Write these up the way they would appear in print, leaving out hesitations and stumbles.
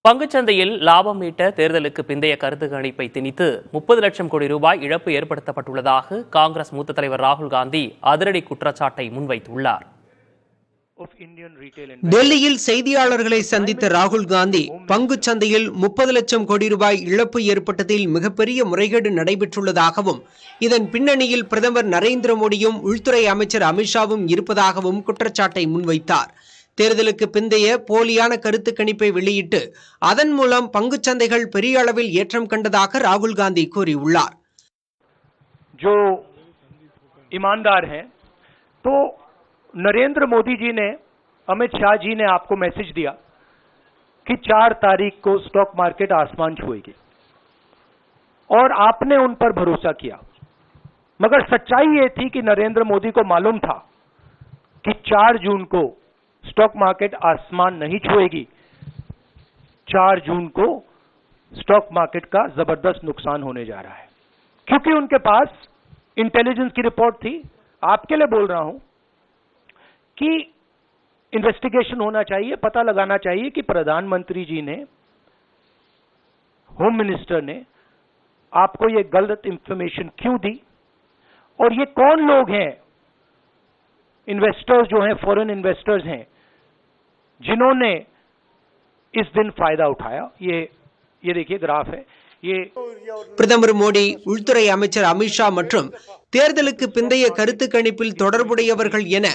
பங்குச்சந்தையில் லாபம் ஈட்ட தேர்தலுக்கு பிந்தைய கருத்து கணிப்பை திணித்து 30 லட்சம் கோடி ரூபாய் இழப்பு ஏற்படுத்தப்பட்டுள்ளதாக காங்கிரஸ் மூத்த தலைவர் ராகுல் காந்தி அதிரடி குற்றச்சாட்டை முன்வைத்துள்ளார். டெல்லியில் செய்தியாளர்களை சந்தித்த ராகுல் காந்தி பங்குச் சந்தையில் 30 லட்சம் கோடி ரூபாய் இழப்பு ஏற்பட்டதில் மிகப்பெரிய முறைகேடு நடைபெற்றுள்ளதாகவும் இதன் பின்னணியில் பிரதமர் நரேந்திர மோடியும் உள்துறை அமைச்சர் அமித்ஷாவும் இருப்பதாகவும் குற்றச்சாட்டை முன்வைத்தார். தேர்தலுக்கு பிந்தைய போலியான கருத்து கணிப்பை வெளியிட்டு அதன் மூலம் பங்குச் சந்தைகள் பெரிய அளவில் ஏற்றம் கண்டதாக ராகுல் காந்தி கூறியுள்ளார். जो ईमानदार हैं तो नरेंद्र मोदी जी ने, अमित शाह जी ने आपको मैसेज दिया कि 4 तारीख को स्टॉक मार्केट आसमान छुएगी और आपने उन पर भरोसा किया, मगर सच्चाई ये थी कि नरेंद्र मोदी को मालूम था कि 4 जून को स्टॉक मार्केट आसमान नहीं छुएगी। 4 जून को स्टॉक मार्केट का जबरदस्त नुकसान होने जा रहा है, क्योंकि उनके पास इंटेलिजेंस की रिपोर्ट थी। आपके लिए बोल रहा हूं कि इन्वेस्टिगेशन होना चाहिए, पता लगाना चाहिए कि प्रधानमंत्री जी ने, होम मिनिस्टर ने आपको ये गलत इंफॉर्मेशन क्यों दी और ये कौन लोग हैं, इन्वेस्टर्स जो हैं, फॉरेन इन्वेस्टर्स हैं, जिन्होंने इस दिन फायदा उठाया। ये देखिए ग्राफ है। ये பிரதமர் மோடி, உள்துறை அமைச்சர் அமித்ஷா மற்றும் தேர்தலுக்கு பிந்தைய கருத்து கணிப்பில் தொடர்புடையவர்கள் என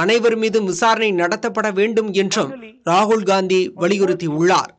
அனைவர் மீதும் விசாரணை நடத்தப்பட வேண்டும் என்றும் ராகுல் காந்தி வலியுறுத்தியுள்ளார்.